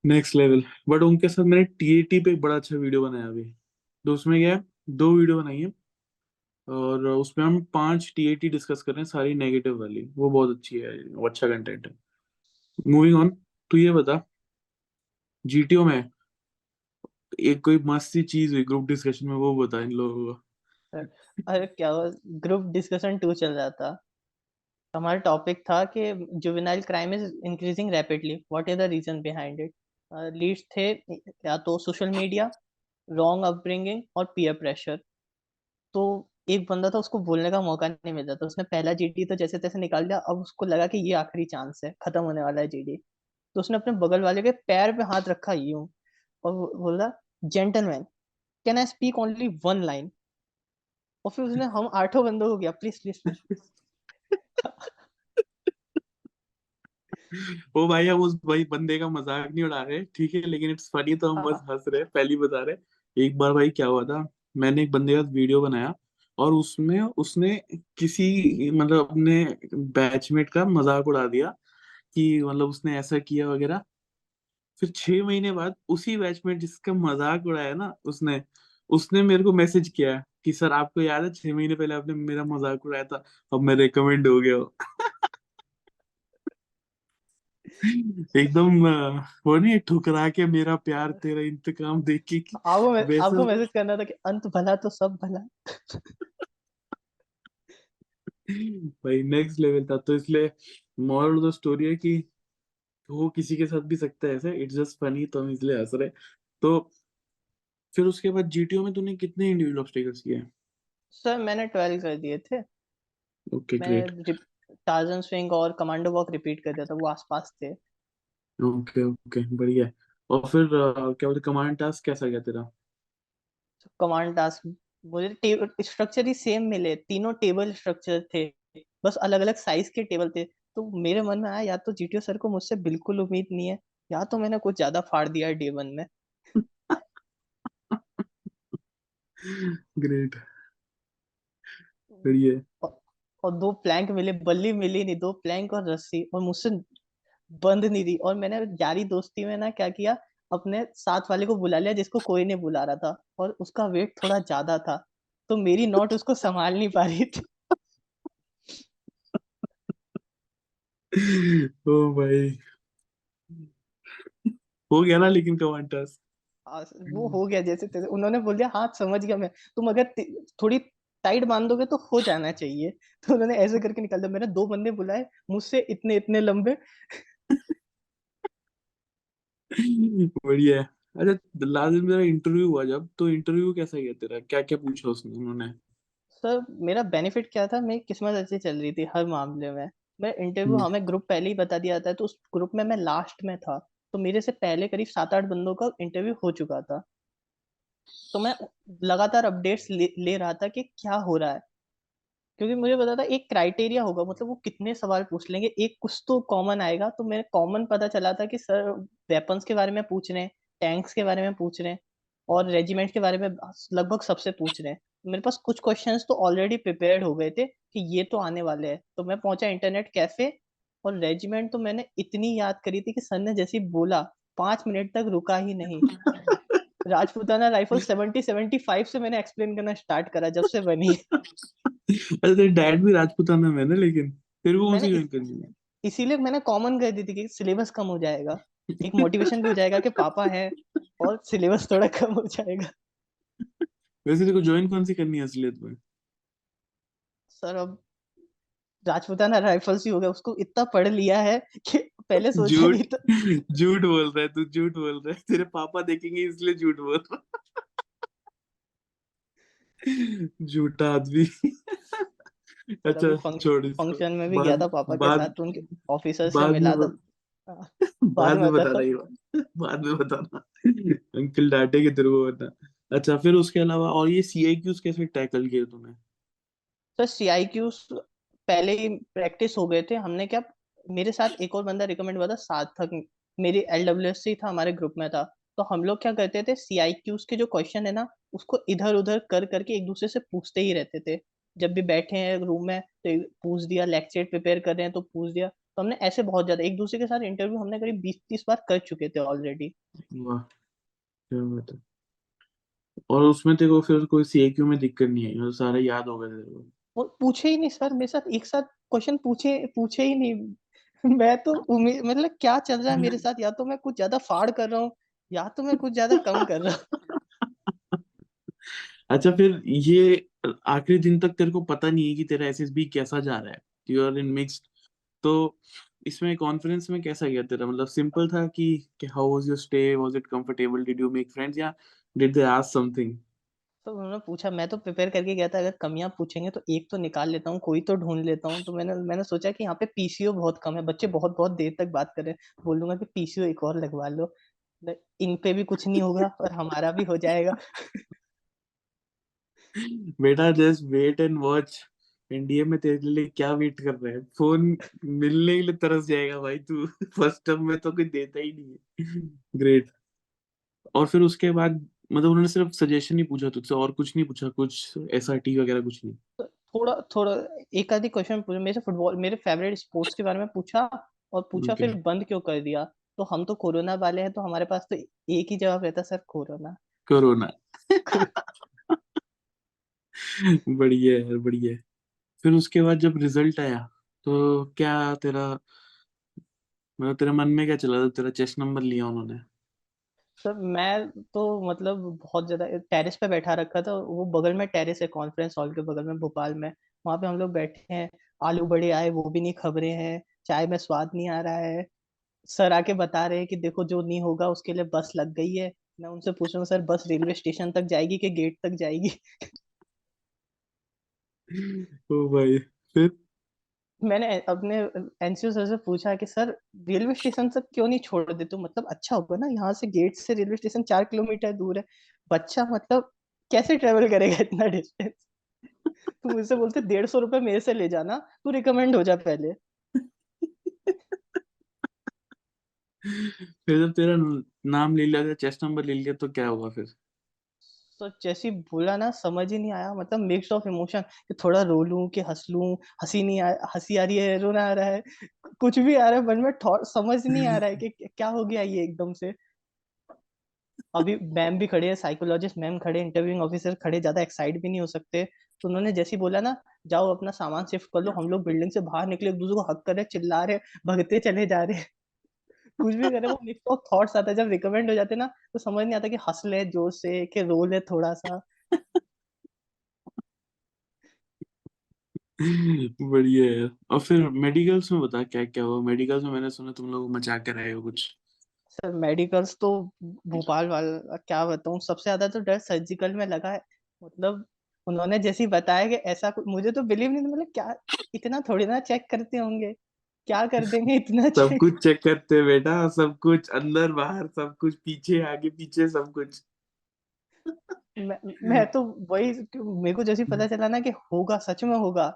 Next level. बट उनके साथ मैंने टीएटी पे एक बड़ा अच्छा वीडियो बनाया अभी। तो उसमें क्या है, 2 वीडियो बनाई है, और उसमें हम 5 टीएटी डिस्कस कर रहे हैं, सारी नेगेटिव वाली। वो बहुत अच्छी है, वो अच्छा कंटेंट है। Moving on. तू ये बता, जीटीओ में एक कोई मस्त सी चीज हुई ग्रुप डिस्कशन में, वो बता इन लोगों को। अरे क्या हुआ, ग्रुप डिस्कशन 2 चल रहा था, हमारा टॉपिक था कि juvenile crime is increasing rapidly, what is the reason behind it. Leads थे या तो सोशल मीडिया, रॉन्ग अपब्रिंगिंग और पीयर प्रेशर। तो एक बंदा था, उसको बोलने का मौका नहीं मिल रहा था, उसने पहला GD तो जैसे तैसे निकाल दिया, अब उसको लगा कि ये आखिरी चांस है, खत्म होने वाला है GD। तो उसने अपने बगल वाले के पैर पे हाथ रखा यूं, और बोला, gentleman, can I speak only 1 line. और फिर उसने हम 8 बंदों को गया, प्लीज प्लीज प्लीज। ओ भाई, हम उस भाई बंदे का मजाक नहीं उड़ा रहे, ठीक है, लेकिन इट्स फनी, तो हम बस हाँ हंस रहे हैं, पहली बता रहे। एक बार भाई क्या हुआ था, मैंने एक बंदे का वीडियो बनाया, और उसमें उसने किसी मतलब अपने बैचमेट का मजाक उड़ा दिया कि मतलब उसने ऐसा किया वगैरह। फिर 6 महीने बाद उसी बैचमेट जिसका मजाक उड़ाया ना उसने, उसने मेरे को मैसेज किया कि सर आपको याद है 6 महीने पहले आपने मेरा मजाक उड़ाया था, अब मैं रिकमेंड हो गया हूँ। एकदम वो नहीं, ठुकरा के मेरा प्यार तेरा इंतकाम देख के आपको वैसा। मैसेज करना था कि अंत भला तो सब भला। भाई नेक्स्ट लेवल था, तो इसलिए मॉरल ऑफ द स्टोरी है कि हो किसी के साथ भी सकता है ऐसे, इट्स जस्ट फनी, तो हम इसलिए हंस रहे। तो फिर उसके बाद जीटीओ में तूने कितने इंडिविजुअल ऑब्स्टेकल्स किए? सर मैंने 12 कर दिए थे। Okay great. मैं टार्जन स्विंग और कमांडो वॉक रिपीट कर दिया था, वो आसपास थे। ओके ओके बढ़िया है। और फिर क्या बोलते, कमांड टास्क कैसा गया तेरा? कमांड टास्क मुझे स्ट्रक्चर ही सेम मिले, तीनों टेबल स्ट्रक्चर थे, बस अलग अलग साइज के टेबल थे। तो मेरे मन में आया या तो जीटीओ सर को मुझसे बिल्कुल उम्मीद नहीं है, या तो मैंने कुछ ज्यादा फाड़ दिया है डे 1 में। ग्रेट, बढ़िया है। और, और 2 प्लैंक मिले, बल्ली मिली नहीं, 2 प्लैंक और रस्सी, और मुझसे बंद नहीं थी। और मैंने यारी दोस्ती में ना क्या किया, अपने साथ वाले को बुला लिया जिसको कोई नहीं बुला रहा था, और उसका वेट थोड़ा ज्यादा था, तो मेरी नोट उसको संभाल नहीं पा रही थी। ओ भाई, हो गया ना लेकिन कमांड टास्क? वो हो गया जैसे तैसे, उन्होंने बोल दिया हाँ समझ गया मैं, तुम अगर थोड़ी टाइट बांध दोगे तो हो जाना चाहिए। तो उन्होंने ऐसे करके निकाल दिया। मैंने 2 बंदे बुलाए मुझसे इतने इतने लंबे। बढ़िया है। अच्छा, लास्ट दिन मेरा इंटरव्यू हुआ जब, तो इंटरव्यू कैसा गया तेरा? क्या क्या पूछा उसने उन्होंने? सर मेरा बेनिफिट क्या था, मेरी किस्मत अच्छी चल रही थी हर मामले में। मैं इंटरव्यू, हम्म। हमें ग्रुप पहले ही बता दिया था, तो उस ग्रुप में मैं लास्ट में था। तो मेरे से पहले करीब 7-8 बंदों का इंटरव्यू हो चुका था। तो मैं लगातार अपडेट्स ले रहा था कि क्या हो रहा है, क्योंकि मुझे पता था एक क्राइटेरिया होगा, मतलब वो कितने सवाल पूछ लेंगे, एक कुछ तो कॉमन आएगा। तो मेरे कॉमन पता चला था कि सर वेपन्स के बारे में पूछ रहे हैं, टैंक्स के बारे में पूछ रहे हैं, और रेजिमेंट के बारे में लगभग सबसे पूछ रहे हैं। मेरे पास कुछ क्वेश्चंस तो ऑलरेडी प्रिपेयर्ड हो गए थे कि ये तो आने वाले हैं। तो मैं पहुंचा इंटरनेट कैफे, और रेजिमेंट तो मैंने इतनी याद करी थी कि सर ने जैसे ही बोला 5 मिनट तक रुका ही नहीं। राजपूताना राइफल 70-75 से मैंने एक्सप्लेन करना स्टार्ट करा जब से बनी। अरे तेरे डैड भी राजपूताना में है ना, लेकिन तेरे को कौन मैंने सी ज्वाइन करनी है? इसीलिए मैंने कॉमन कर दी थी कि सिलेबस कम हो जाएगा, एक मोटिवेशन भी हो जाएगा कि पापा है, और सिलेबस थोड़ा कम हो जाएगा। वैसे तेरे को ज्वाइन कौन सी करनी है असलियत में? सर अब राजपूताना राइफल्स ही हो गया, उसको इतना पढ़ लिया है कि पहले सोचा झूठ, नहीं था। झूठ बोल रहा है तू, झूठ बोल रहा है, तेरे पापा देखेंगे इसलिए झूठ बोल रहा है। झूठा आदमी। सर अच्छा अभी छोड़ इसको। फंक्शन में भी गया बाद था पापा के साथ, बाद तो उनके ऑफिसर से बाद में मिला था। हाँ, बाद बाद में में बताता बताना हूँ। ये बात, बाद में बताना। अंकल डांटेंगे तेरे को वरना। अच्छा, फिर उसके अलावा और ये सीआईक्यूज कैसे टैकल किए तूने? सर सीआईक्यू पहले ही प्रैक्टिस हो गए थे हमने क्या, मेरे साथ एक और बंदा रिकमेंड हुआ था, सार्थक, मेरी एलडब्ल्यूएससी था, हमारे ग्रुप में था। तो हम लोग क्या करते थे, सीआईक्यूज के जो क्वेश्चन है ना, उसको इधर उधर कर करके एक दूसरे से पूछते ही रहते थे। जब भी बैठे हैं रूम में तो पूछ दिया, लेक्चर प्रिपेयर कर रहे हैं तो पूछ दिया। तो हमने ऐसे बहुत ज्यादा एक दूसरे के साथ इंटरव्यू हमने करीब 20-30 बार कर चुके थे ऑलरेडी। वाह, क्या बात है। और उसमें तेरे को फिर कोई सीआईक्यू में दिक्कत नहीं आई, मतलब सारा याद हो गया तेरे को? वो पूछे ही नहीं सर, मेरे साथ एक साथ क्वेश्चन पूछे पूछे ही नहीं। मैं तो उम्मीद, मतलब क्या चल रहा है मेरे साथ, या तो मैं कुछ ज्यादा फाड़ कर रहा हूँ, या तो मैं कुछ ज्यादा कम कर रहा हूँ। अच्छा, फिर ये आखिरी दिन तक तेरे को पता नहीं है कि तेरा एसएसबी कैसा जा रहा है, यू आर इन मिक्स्ड। तो इसमें कॉन्फ्रेंस में कैसा गया तेरा? मतलब सिंपल था कि how was your stay, was it comfortable, did you make friends, या डिड दे आस्क समथिंग? तो उन्होंने पूछा, मैं तो प्रिपेयर करके गया था, अगर कमियां पूछेंगे तो एक तो निकाल लेता हूँ, कोई तो ढूंढ लेता हूँ। तो मैंने सोचा कि यहाँ पे पीसीओ बहुत कम है, बच्चे बहुत बहुत देर तक बात कर रहे हैं, बोलूंगा कि पीसीओ एक और लगवा लो, इन पे भी कुछ नहीं होगा और हमारा भी हो जाएगा। बेटा just wait and watch, NDA में तेरे लिए क्या वेट कर रहा है, फोन मिलने के लिए तरस जाएगा भाई तू। फर्स्ट टर्म में तो कोई देता ही नहीं है। ग्रेट। और फिर उसके बाद मतलब उन्होंने सिर्फ सजेशन ही पूछा तुझसे, और कुछ नहीं पूछा, कुछ एसआरटी वगैरह कुछ नहीं? थोड़ा थोड़ा एक आधी क्वेश्चन पूछे मेरे से, फुटबॉल, मेरे फेवरेट स्पोर्ट्स के बारे में पूछा, और पूछा ओके। फिर बंद क्यों कर दिया। तो हम तो कोरोना वाले हैं, तो हमारे पास तो एक ही जवाब रहता, सर कोरोना। कोरोना। बढ़िया है, बढ़िया है। फिर उसके बाद जब रिजल्ट आया, तो क्या तेरा, मतलब तेरे मन में क्या चला था? तेरा चेस्ट नंबर लिया उन्होंने? सर मैं तो मतलब बहुत ज्यादा टेरेस पे बैठा रखा था, वो बगल में टेरेस है कॉन्फ्रेंस हॉल के बगल में भोपाल में, वहां पे हम लोग बैठे हैं। आलू बड़े आए, वो भी नहीं खबरें हैं, चाय में स्वाद नहीं आ रहा है। सर आके बता रहे हैं कि देखो जो नहीं होगा उसके लिए बस लग गई है, मैं उनसे पूछूंगा सर बस रेलवे स्टेशन तक जाएगी कि गेट तक जाएगी? ओ भाई, फिर? मैंने अपने एनसीओ सर से पूछा कि सर रेलवे स्टेशन तक क्यों नहीं छोड़ देते हो? मतलब अच्छा होगा ना, यहाँ से गेट से रेलवे स्टेशन 4 किलोमीटर दूर है। बच्चा मतलब कैसे ट्रेवल करेगा इतना डिस्टेंस? तू मुझसे बोलते 150 रुपये मेरे से ले जाना, तू रिकमेंड हो जा पहले। फिर जब तेरा नाम ले लिया, चेस्ट नंबर ले लिया, तो क्या हुआ फिर? तो जैसे ही बोला ना, समझ ही नहीं आया, मतलब मिक्स ऑफ इमोशन, कि थोड़ा रो लूं कि हंस लूं। हंसी नहीं आ हंसी आ रही है, रोना आ रहा है, कुछ भी आ रहा है मन में, थॉट समझ नहीं आ रहा है कि क्या हो गया ये एकदम से। अभी मैम भी खड़े हैं, साइकोलॉजिस्ट मैम खड़े, इंटरव्यूइंग ऑफिसर खड़े, ज्यादा एक्साइट भी नहीं हो सकते। तो उन्होंने जैसे ही बोला ना, जाओ अपना सामान शिफ्ट कर लो, हम लोग बिल्डिंग से बाहर निकले, एक दूसरे को हक कर रहे, चिल्ला रहे, भगते चले जा रहे। कुछ भी करे, वो मिक्स ऑफ थॉट्स आता है जब रिकमेंड हो जाते ना, तो समझ नहीं आता कि हंस ले जोर से कि रो ले थोड़ा सा। बढ़िया है। और फिर मेडिकल्स में बता, क्या क्या हुआ मेडिकल्स में? मैंने सुना तुम लोग मचा कर आए हो कुछ। सर मेडिकल्स तो भोपाल वाला क्या बताऊं, सबसे ज्यादा तो डर सर्जिकल में लगा है। मतलब उन्होंने जैसे ही बताया कि ऐसा मुझे तो बिलीव नहीं, मतलब क्या, इतना थोड़ी ना चेक करते होंगे, क्या कर देंगे इतना सब चेक? कुछ चेक करते हैं बेटा, सब कुछ, अंदर बाहर सब कुछ, पीछे आगे पीछे सब कुछ। मैं, मैं तो वही, मेरे को जैसे ही पता चला ना कि होगा, सच में होगा,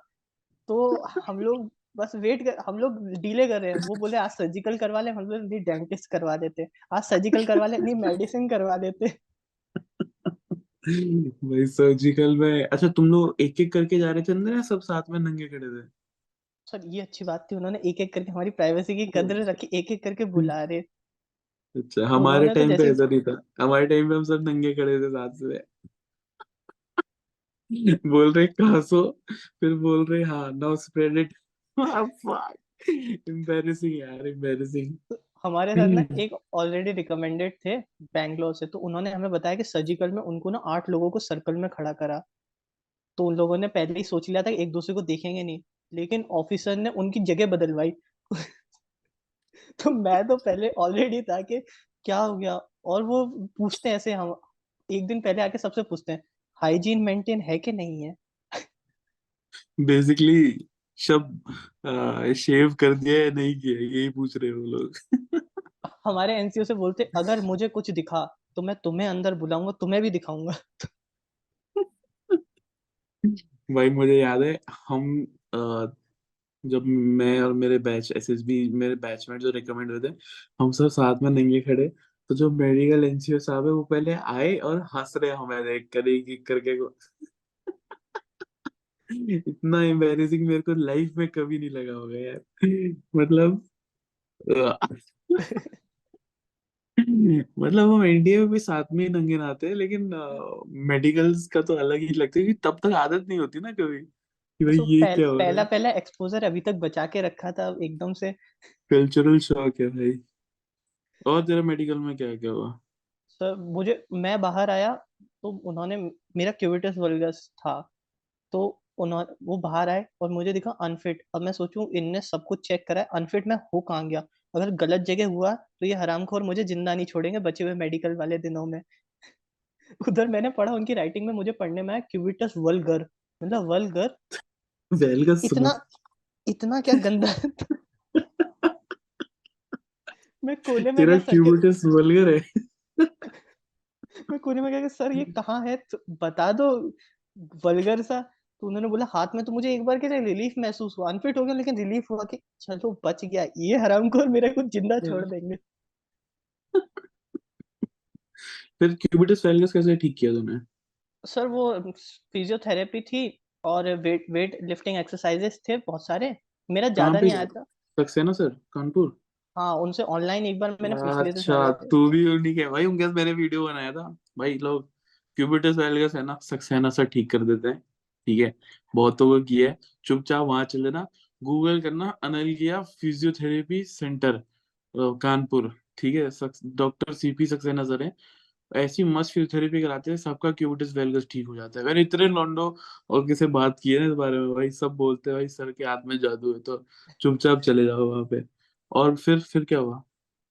तो हम लोग बस हम लोग डिले कर रहे हैं। वो बोले आज सर्जिकल करवा ले, हम लोग नहीं डेंटिस्ट करवा देते, आज सर्जिकल करवा ले, नहीं मेडिसिन करवा देते। भाई सर्जिकल में, अच्छा तुम लोग एक एक करके जा रहे थे अंदर, या सब साथ में नंगे खड़े थे? सर ये अच्छी बात थी, उन्होंने एक एक करके हमारी प्राइवेसी की कद्र रखी, एक एक करके बुला रहे। अच्छा, हमारे उन्होंने तो टाइम पे जैसे ऐसा नहीं था। हमारे टाइम पे हम सब नंगे खड़े थे साथ में। बोल रहे कहाँ सो, फिर बोल रहे हाँ नाउ स्प्रेड इट। एम्बैरेसिंग यार, एम्बैरेसिंग। हमारे साथ ना एक ऑलरेडी रिकमेंडेड थे बैंगलोर से, तो उन्होंने हमें बताया कि सर्जिकल में उनको ना 8 लोगों को सर्कल में खड़ा करा। तो उन लोगों ने पहले ही सोच लिया था कि एक दूसरे को देखेंगे नहीं, लेकिन ऑफिसर ने उनकी जगह बदलवाई। तो मैं तो पहले ऑलरेडी था कि क्या हो गया। और वो पूछते हैं ऐसे, हम एक दिन पहले आके सबसे पूछते हैं हाइजीन मेंटेन है कि नहीं है। बेसिकली सब शेव कर दिया या नहीं किया, यही पूछ रहे हो लोग। हमारे एनसीओ से बोलते अगर मुझे कुछ दिखा तो मैं तुम्हें अंदर बुलाऊंगा, तुम्हें भी दिखाऊंगा। भाई मुझे याद है, हम अ, जब मैं और मेरे बैच एसएसबी, मेरे बैचमेट जो रिकमेंड हुए थे, हम सब साथ में नंगे खड़े। तो जो मेडिकल एनसीओ साहब है, वो पहले आए और हंस रहे हमें देख कर, एक एक करके को। इतना एम्बैरेसिंग मेरे को लाइफ में कभी नहीं लगा होगा यार। मतलब मतलब हम इंडिया में भी साथ में ही नंगे नहाते हैं, लेकिन मेडिकल्स का तो अलग ही लगता है, क्योंकि तब तक आदत नहीं होती ना कभी, कि भाई सो ये क्या हो रहा पहला है। पहला एक्सपोजर अभी तक बचा के रखा था, अब एकदम से। कल्चरल शॉक है भाई। और तेरा मेडिकल में क्या क्या हुआ? सर मैं बाहर आया, तो उन्होंने, मेरा क्यूबिटस वल्गस था, तो उन्होंने वो बाहर आए और मुझे दिखा अनफिट। अब मैं सोचूं इनने सब कुछ चेक करा है, अनफिट मैं हो कहाँ गया? अगर गलत जगह हुआ तो ये हरामखोर मुझे जिंदा नहीं छोड़ेंगे बचे हुए मेडिकल वाले दिनों में। उधर मैंने पढ़ा उनकी राइटिंग में, मुझे पढ़ने में आया क्यूबिटस वल्गर, मतलब वल्गर। वेलगा सुना। इतना इतना क्या गंदा। मैं कोने में तेरा गया सर के, क्यूबिटस वल्गर है? मैं कोने में गया कि सर ये कहाँ है, तो बता दो वल्गर सा। तो उन्होंने बोला हाथ में। तो मुझे एक बार के लिए रिलीफ महसूस हुआ, अनफिट हो गया लेकिन रिलीफ हुआ कि चलो बच गया, ये हरामखोर मेरे को जिंदा छोड़ देंगे। फिर क्यूबिटस वेलगस कैसे ठीक किया तूने? सर वो फिजियोथेरेपी थी, और वेट वेट लिफ्टिंग एक्सरसाइजेस थे बहुत सारे, मेरा कहाँ ज्यादा पे? नहीं आया था। सक्सेना सर, कानपुर? हाँ उनसे ऑनलाइन एक बार मैंने पूछ लिए थे अच्छा, सारे। तू भी उन्हीं के भाई, उनके साथ मैंने वीडियो बनाया था। भाई लोग क्यूबिटस वेलगस है ना, सक्सेना सर ठीक कर देते हैं। ठीक है, बहुतों को किया है। चुपचाप वहां चले ना, गूगल करना अनलगिया फिजियोथेरेपी सेंटर, कानपुर। ठीक है, डॉक्टर सीपी सक्सेना सर है। ऐसी मस्त फिजियोथेरेपी कराते हैं, सबका क्यूबिटस वेलगस ठीक हो जाता है। मैंने इतने लॉन्डो और किसी बात की है ना इस बारे में, भाई सब बोलते हैं भाई सर के हाथ में जादू है, तो चुपचाप चले जाओ वहां पे। और फिर क्या हुआ?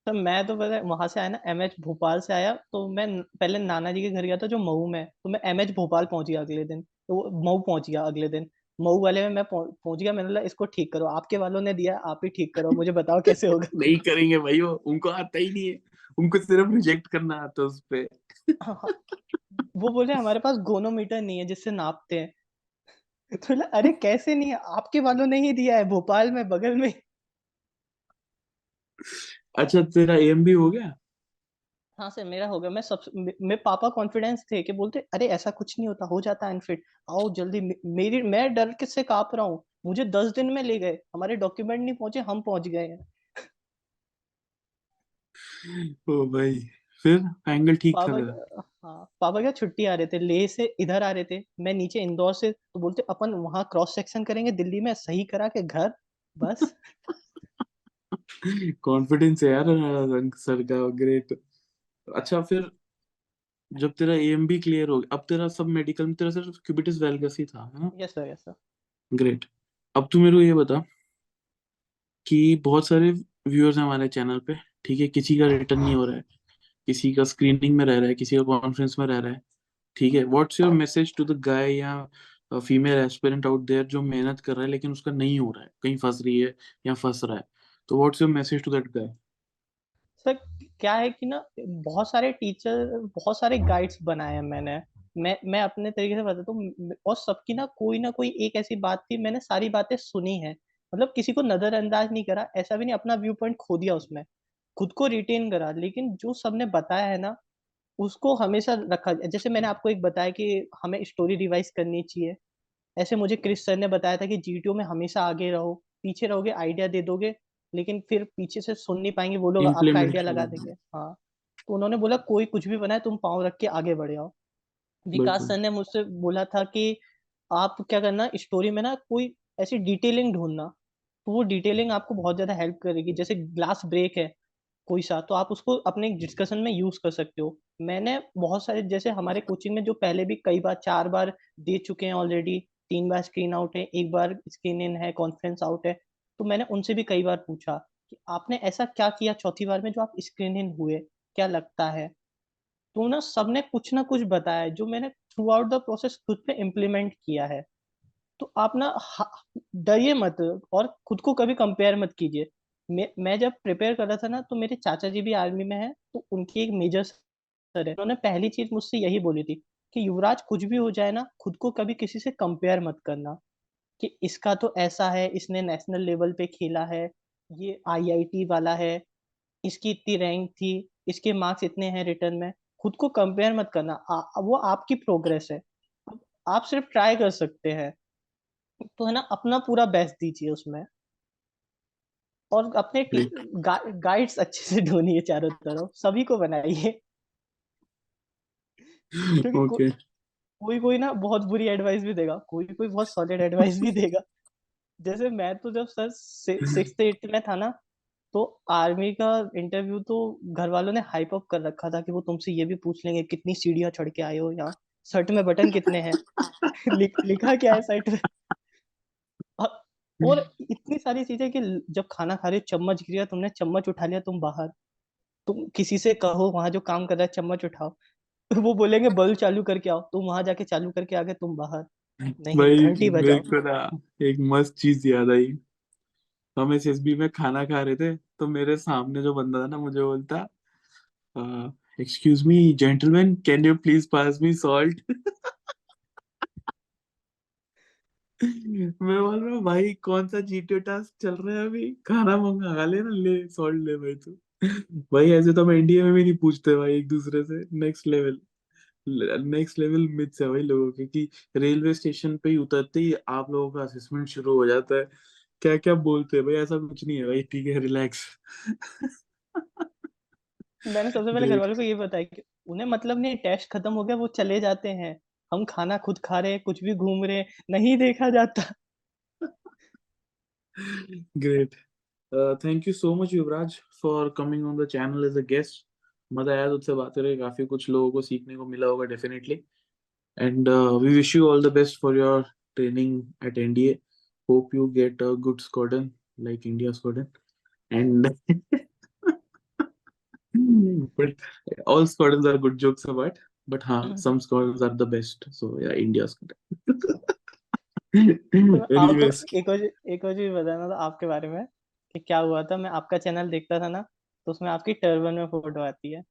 तो मैं तो पता है वहां से आया ना, एमएच भोपाल से आया, तो मैं पहले नाना जी के घर गया था जो मऊ में है, तो मैं एमएच भोपाल पहुंच गया अगले दिन, तो वो मऊ पहुंच गया अगले दिन। मऊ वाले में मैं पहुंच गया, मैंने बोला इसको ठीक करो, आपके वालों ने दिया, आप ही ठीक करो, मुझे बताओ कैसे होगा। नहीं करेंगे भाई, वो उनको आता ही नहीं है, उनको सिर्फ रिजेक्ट करना आता है उस पे। हाँ, हाँ, वो बोले हमारे पास गोनोमीटर नहीं है जिससे नापते हैं। तो बोला अरे कैसे नहीं है, आपके वालों ने ही दिया है भोपाल में बगल में। अच्छा, तेरा एएमबी हो गया? हाँ सर मेरा हो गया, मैं सब मेरे पापा कॉन्फिडेंस थे कि बोलते अरे ऐसा कुछ नहीं होता, हो जाता है अनफिट, आओ जल्दी। मेरी मैं डर किससे कांप रहा हूँ, मुझे 10 दिन में ले गए, हमारे डॉक्यूमेंट नहीं पहुंचे, हम पहुंच गए हैं। ओ भाई, फिर एंगल ठीक था पापा तेरा? हाँ पापा क्या छुट्टी आ रहे थे, लेह से इधर आ रहे थे, मैं नीचे इंदौर से, तो बोलते अपन वहां क्रॉस सेक्शन करेंगे दिल्ली में, सही करा के घर, बस। कॉन्फिडेंस है यार सर का, ग्रेट। अच्छा, फिर जब तेरा एएमबी क्लियर हो गया, अब तेरा सब मेडिकल में तेरा सिर्फ क्यूबिटिस वैल्गस ही था, है ना? Yes sir, yes sir. Great. अब तू मेरे को ये बता कि बहुत सारे व्यूअर्स हैं हमारे चैनल पे, ठीक है, किसी का रिटर्न नहीं हो रहा है, किसी का स्क्रीनिंग में रह रहा है, किसी का कॉन्फ्रेंस में रह रहा है, ठीक है। What's your message to the guy या फीमेल एस्पिरेंट आउट देयर जो मेहनत कर रहा है लेकिन उसका नहीं हो रहा है, कहीं फंस रही है या फंस रहा है, तो what's your message to that guy? Sir क्या है कि ना, बहुत सारे टीचर, बहुत सारे गाइड्स बनाए हैं मैंने, मैं अपने तरीके से बताता हूँ, और सबकी ना कोई एक ऐसी बात थी, मैंने सारी बातें सुनी है, मतलब किसी को नजरअंदाज नहीं करा, ऐसा भी नहीं अपना व्यू पॉइंट खो दिया उसमें, खुद को रिटेन करा, लेकिन जो सबने बताया है ना उसको हमेशा रखा। जैसे मैंने आपको एक बताया कि हमें स्टोरी रिवाइज करनी चाहिए, ऐसे मुझे क्रिस सर ने बताया था कि जीटीओ में हमेशा आगे रहो, पीछे रहोगे आइडिया दे दोगे, लेकिन फिर पीछे से सुन नहीं पाएंगे, वो लोग आपका इम्प्लीमेंट आइडिया लगा करना। देंगे। हाँ, तो उन्होंने बोला कोई कुछ भी बनाए तुम पाँव रख के आगे बढ़े आओ। विकास बिल्कुल। सर ने मुझसे बोला था कि आप क्या करना, स्टोरी में ना कोई ऐसी डिटेलिंग ढूंढना, तो वो डिटेलिंग आपको बहुत ज्यादा हेल्प करेगी, जैसे ग्लास ब्रेक है कोई सा, तो आप उसको अपने डिस्कशन में यूज कर सकते हो। मैंने बहुत सारे, जैसे हमारे कोचिंग में जो पहले भी कई बार 4 बार दे चुके हैं ऑलरेडी, 3 बार स्क्रीन आउट है, एक बार स्क्रीन इन है, कॉन्फ्रेंस आउट है, तो मैंने उनसे भी कई बार पूछा कि आपने ऐसा क्या किया चौथी बार में जो आप स्क्रीन इन हुए, क्या लगता है। तो सबने कुछ ना कुछ बताया है, जो मैंने थ्रू आउट द प्रोसेस खुद पे इम्प्लीमेंट किया है। तो आप डरिए मत, और खुद को कभी कंपेयर मत कीजिए। मैं जब प्रिपेयर कर रहा था ना, तो मेरे चाचा जी भी आर्मी में है, तो उनकी एक मेजर सर है, उन्होंने पहली चीज मुझसे यही बोली थी कि युवराज कुछ भी हो जाए ना, खुद को कभी किसी से कंपेयर मत करना, कि इसका तो ऐसा है, इसने नेशनल लेवल पे खेला है, ये आईआईटी वाला है, इसकी इतनी रैंक थी, इसके मार्क्स इतने हैं रिटर्न में। खुद को कंपेयर मत करना, वो आपकी प्रोग्रेस है, आप सिर्फ ट्राई कर सकते हैं, तो है ना अपना पूरा बेस्ट दीजिए उसमें, और अपने ग्रेट। गाइड्स अच्छे से ढूंढिए चारों तरफ, सभी को बनाइए। क्योंकि ओके। कोई कोई ना बहुत बुरी एडवाइस भी देगा, कोई कोई बहुत सॉलिड एडवाइस भी देगा। जैसे मैं तो जब सर 6th 8th में था ना, तो आर्मी का इंटरव्यू तो घर वालों ने हाइप अप कर रखा था कि वो तुमसे ये भी पूछ लेंगे कितनी सीढ़ियां चढ़ के आए हो यहाँ, शर्ट में बटन कितने हैं, लिखा क्या है शर्ट में। और और इतनी सारी चीजें कि जब खाना खा रहे हो, चम्मच गिरा, तुमने चम्मच उठा लिया, तुम बाहर, तुम किसी से कहो वहां जो काम कर रहा है चम्मच उठाओ, वो बोलेंगे बल्ब चालू करके आओ, तुम वहां जाके चालू करके आ गए, तुम बाहर, नहीं भाई घंटी मेरे बजाओ। को ना एक मस्त चीज याद आई। हम एसएसबी में खाना खा रहे थे, तो मेरे सामने जो बंदा था ना मुझे बोलता, excuse me gentleman, can you please pass me salt? मैं बोल रहा हूँ भाई कौन सा जीटीओ टास्क चल रहा है अभी, खाना मंगा ले ना, ले सॉल्ट ले भाई तू। भाई ऐसे तो हम इंडिया में भी नहीं पूछते भाई एक दूसरे से। नेक्स्ट लेवल मिथ्स है भाई लोगों के, कि रेलवे स्टेशन पे ही उतरते ही आप लोगों का असेसमेंट शुरू हो जाता है। क्या क्या बोलते हैं भाई, ऐसा कुछ नहीं है भाई, ठीक है, रिलैक्स। मैंने सबसे पहले घर ग्रेट। वालों को ये बताया कि उन्हें मतलब नहीं, टेस्ट खत्म हो गया वो चले जाते हैं, हम खाना खुद खा रहे हैं, कुछ भी घूम रहे हैं, नहीं देखा जाता। Great. Thank you so much Yuvraj for coming on the channel as a guest. मजा आया तुझसे बात करके, काफी कुछ लोगों को सीखने को मिला होगा definitely. And we wish you all the best for your training at NDA. Hope you get a good squadron like India squadron. And But all squadrons are good jokes about. But हाँ, some squadrons are the best. So yeah, India squadron. तो आपको Anyways, एक और चीज बताना था आपके बारे में कि क्या हुआ था। मैं आपका चैनल देखता था ना, तो उसमें आपकी टर्बन में फोटो आती है।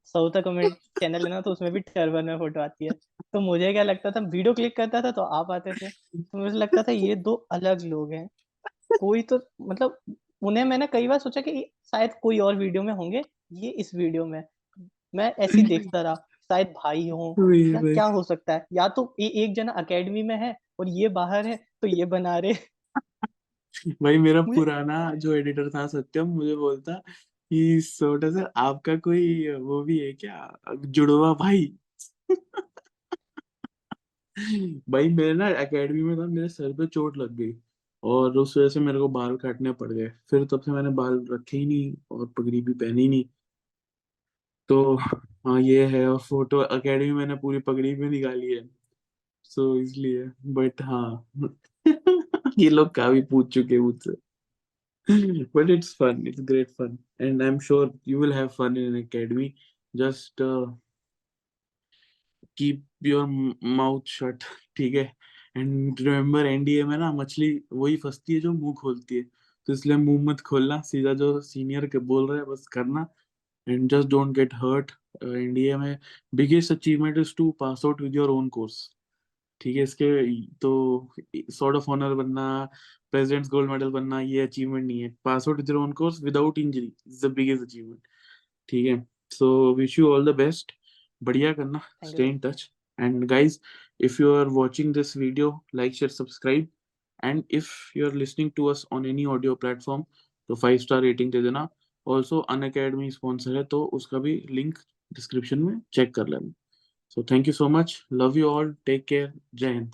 साउथ कमेंट चैनल है ना, तो उसमें भी टर्बन में फोटो आती है। तो मुझे क्या लगता था, वीडियो क्लिक करता था तो आप आते थे, तो मुझे लगता था ये दो अलग लोग हैं। कोई तो मतलब, उन्हें मैंने कई बार सोचा कि शायद कोई और वीडियो में होंगे, ये इस वीडियो में। मैं ऐसे ही देखता रहा, शायद भाई हो वही या वही। क्या हो सकता है, या तो एक जना एकेडमी में है और ये बाहर है, तो ये बना रहे। भाई मेरा मुझे पुराना जो एडिटर था सत्यम मुझे बोलता कि सोटा सर आपका कोई वो भी है क्या, जुड़वा भाई। भाई मेरे ना एकेडमी में था, मेरे सर पे चोट लग गई और उस वजह से मेरे को बाल काटने पड़ गए। फिर तब से मैंने बाल रखे ही नहीं और पगड़ी भी पहनी नहीं। तो हाँ ये है, और फोटो एकेडमी मैंने पूरी पगड़ी भी निकाली है। सो इसलिए, बट हाँ ये लोग काफी पूछ चुके हैं मुझसे। But it's fun. It's great fun, and I'm sure you will have fun in an academy. Just keep your mouth shut, ठीक है? And remember, एनडीए में ना मछली वही फंसती है जो मुंह खोलती है। तो इसलिए मुंह मत खोलना, सीधा जो सीनियर के बोल रहे हैं बस करना। And just don't get hurt. NDA में biggest achievement is to pass out with your own course. ठीक है, इसके तो सॉर्ड ऑफ ऑनर बनना, प्रेसिडेंट्स गोल्ड मेडल बनना ये अचीवमेंट नहीं है। Pass out with your own course without injury is the biggest achievement. ठीक है, so wish you all the best, बढ़िया करना, thank you stay sir. In touch. And guys, if you are watching this video, like share subscribe, and if you are listening to us on any audio platform तो 5 star rating दे देना। Also an academy sponsor है तो उसका भी link description में check कर लेना। So thank you so much. Love you all. Take care. Jai Hind.